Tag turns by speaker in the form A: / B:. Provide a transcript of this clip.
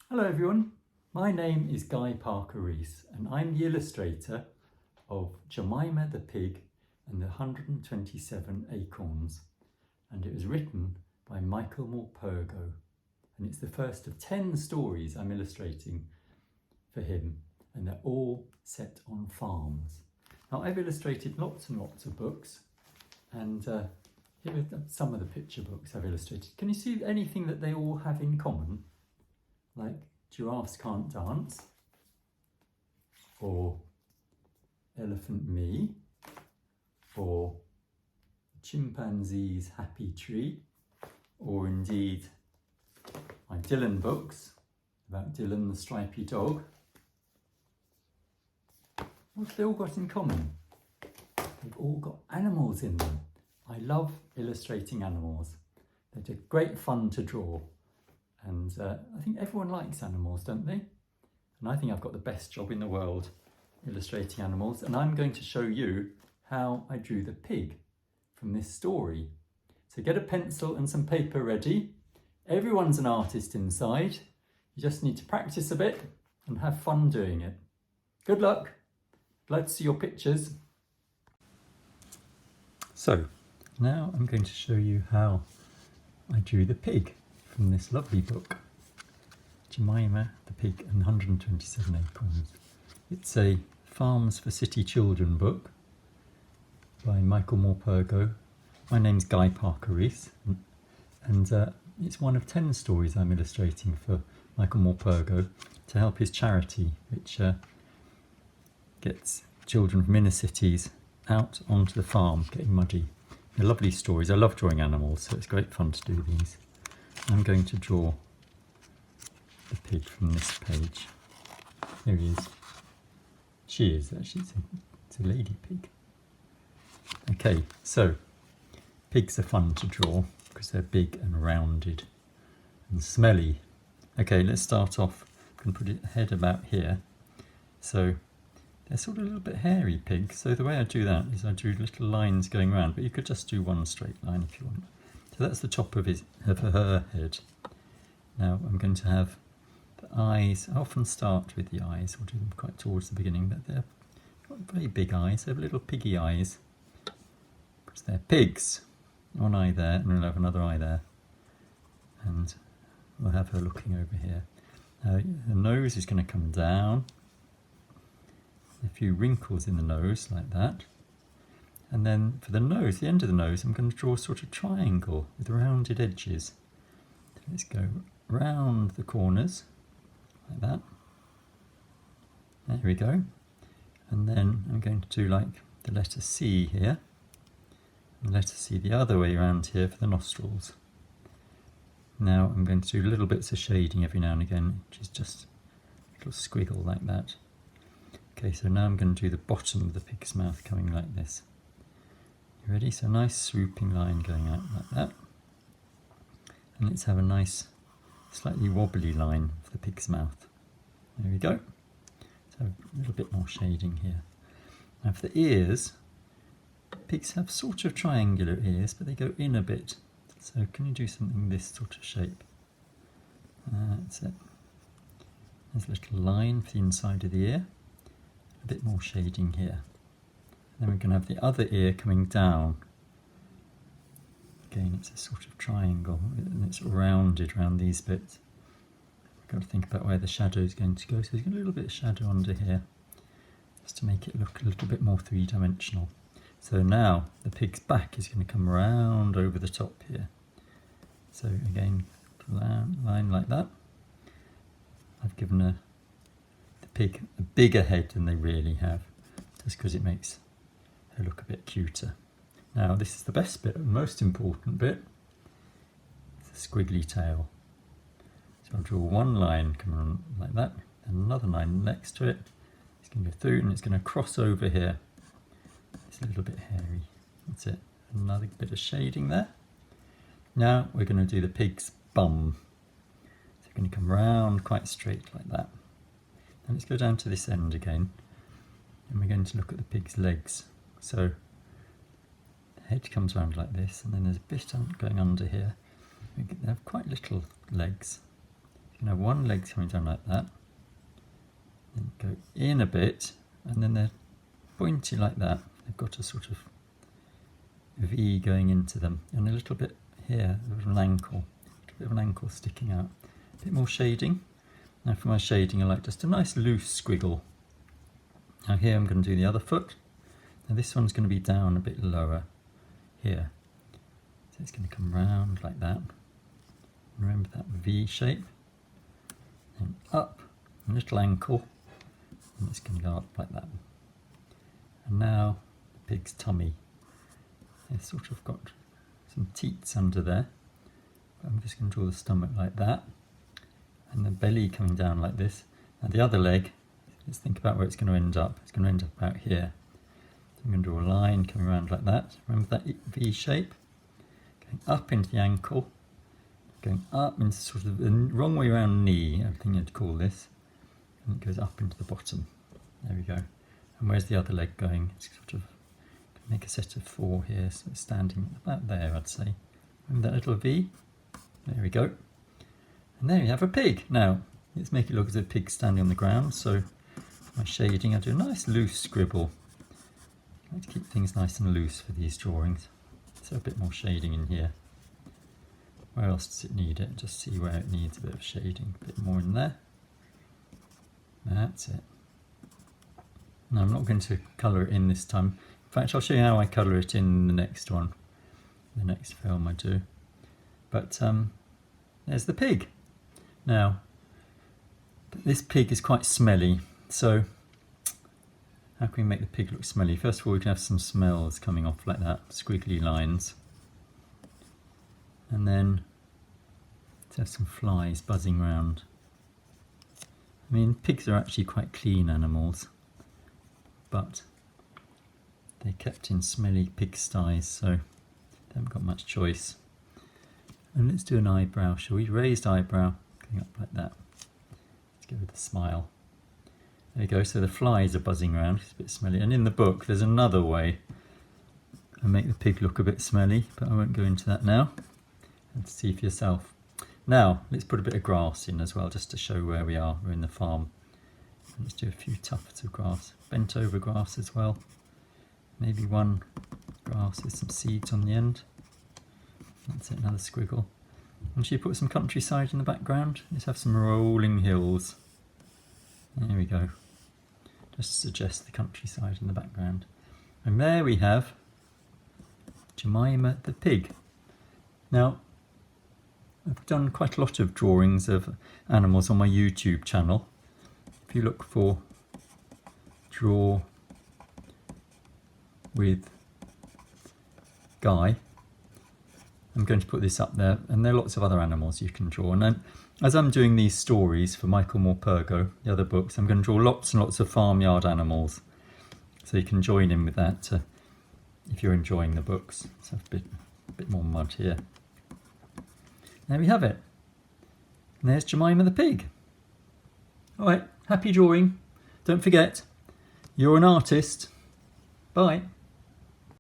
A: Hello everyone, my name is Guy Parker-Rees and I'm the illustrator of Jemima the Pig and the 127 Acorns, and it was written by Michael Morpurgo, and it's the first of 10 stories I'm illustrating for him, and they're all set on farms. Now I've illustrated lots and lots of books, and here are some of the picture books I've illustrated. Can you see anything that they all have in common? Like Giraffes Can't Dance, or Elephant Me, or Chimpanzee's Happy Tree, or indeed my Dylan books about Dylan the stripy dog. What have they all got in common? They've all got animals in them. I love illustrating animals. They're great fun to draw. And I think everyone likes animals, don't they? And I think I've got the best job in the world illustrating animals. And I'm going to show you how I drew the pig from this story. So get a pencil and some paper ready. Everyone's an artist inside. You just need to practice a bit and have fun doing it. Good luck. Glad to see your pictures. So now I'm going to show you how I drew the pig from this lovely book, Jemima the Pig and 127 Acorns. It's a Farms for City Children book by Michael Morpurgo. My name's Guy Parker-Rees, and it's one of 10 stories I'm illustrating for Michael Morpurgo to help his charity, which gets children from inner cities out onto the farm getting muddy. They're lovely stories. I love drawing animals, so it's great fun to do these. I'm going to draw the pig from this page. Here he is. She is, actually, it's a lady pig. Okay, so pigs are fun to draw because they're big and rounded and smelly. Okay, let's start off. I'm going to put it head about here. So they're sort of a little bit hairy pigs. So the way I do that is I drew little lines going around, but you could just do one straight line if you want. So that's the top of her head. Now I'm going to have the eyes. I often start with the eyes, or do them quite towards the beginning, but they're not very big eyes. They're little piggy eyes, because they're pigs. One eye there, and we'll have another eye there. And we'll have her looking over here. Her nose is going to come down. A few wrinkles in the nose, like that. And then for the nose, the end of the nose, I'm going to draw a sort of triangle with rounded edges. Let's go round the corners, like that. There we go. And then I'm going to do like the letter C here, and the letter C the other way around here for the nostrils. Now I'm going to do little bits of shading every now and again, which is just a little squiggle like that. Okay, so now I'm going to do the bottom of the pig's mouth coming like this. You ready? So a nice swooping line going out like that. And let's have a nice, slightly wobbly line for the pig's mouth. There we go. So a little bit more shading here. Now for the ears, pigs have sort of triangular ears, but they go in a bit. So can you do something this sort of shape? That's it. There's a little line for the inside of the ear. A bit more shading here. Then we're going to have the other ear coming down. Again, it's a sort of triangle, and it's rounded around these bits. We've got to think about where the shadow is going to go. So there's a little bit of shadow under here, just to make it look a little bit more three-dimensional. So now the pig's back is going to come round over the top here. So again, line like that. I've given the pig a bigger head than they really have, just because it makes her look a bit cuter. Now this is the best bit, the most important bit, it's the squiggly tail. So I'll draw one line coming on like that, and another line next to it. It's going to go through and it's going to cross over here. It's a little bit hairy, that's it. Another bit of shading there. Now we're going to do the pig's bum. So we're going to come round quite straight like that. And let's go down to this end again, and we're going to look at the pig's legs. So the head comes around like this, and then there's a bit going under here. They have quite little legs. can have one leg coming down like that, then go in a bit, and then they're pointy like that. They've got a sort of V going into them, and a little bit here, a little ankle, a little bit of an ankle sticking out. A bit more shading. Now for my shading, I like just a nice loose squiggle. Now here I'm going to do the other foot. Now this one's going to be down a bit lower here. So it's going to come round like that. Remember that V shape. And up, a little ankle, and it's going to go up like that. And now the pig's tummy. It's sort of got some teats under there. But I'm just going to draw the stomach like that. And the belly coming down like this. Now the other leg, let's think about where it's going to end up. It's going to end up about here. So I'm going to draw a line coming around like that. Remember that V shape? Going up into the ankle. Going up into sort of the wrong way around knee, I think you'd call this. And it goes up into the bottom. There we go. And where's the other leg going? It's sort of, make a set of 4 here, so it's standing about there, I'd say. Remember that little V? There we go. And there you have a pig. Now, let's make it look as if a pig's standing on the ground. So my shading, I'll do a nice loose scribble. I like to keep things nice and loose for these drawings. So a bit more shading in here. Where else does it need it? Just see where it needs a bit of shading. A bit more in there. That's it. Now I'm not going to colour it in this time. In fact, I'll show you how I colour it in the next one. The next film I do. But there's the pig. Now, this pig is quite smelly. So how can we make the pig look smelly? First of all, we can have some smells coming off like that. Squiggly lines. And then let's have some flies buzzing around. I mean, pigs are actually quite clean animals, but they're kept in smelly pigsties, so they haven't got much choice. And let's do an eyebrow, shall we? Raised eyebrow, going up like that. Let's give it a smile. There you go, so the flies are buzzing around, it's a bit smelly. And in the book, there's another way to make the pig look a bit smelly, but I won't go into that now. And see for yourself. Now, let's put a bit of grass in as well, just to show where we are. We're in the farm. And let's do a few tufts of grass. Bent over grass as well. Maybe one grass with some seeds on the end. That's it, another squiggle. And should you put some countryside in the background? Let's have some rolling hills. There we go. Just to suggest the countryside in the background. And there we have Jemima the pig. Now, I've done quite a lot of drawings of animals on my YouTube channel. If you look for Draw with Guy, I'm going to put this up there, and there are lots of other animals you can draw. And then, as I'm doing these stories for Michael Morpurgo, the other books, I'm going to draw lots and lots of farmyard animals. So you can join in with that if you're enjoying the books. So a bit more mud here. There we have it. And there's Jemima the pig. Alright, happy drawing. Don't forget, you're an artist. Bye.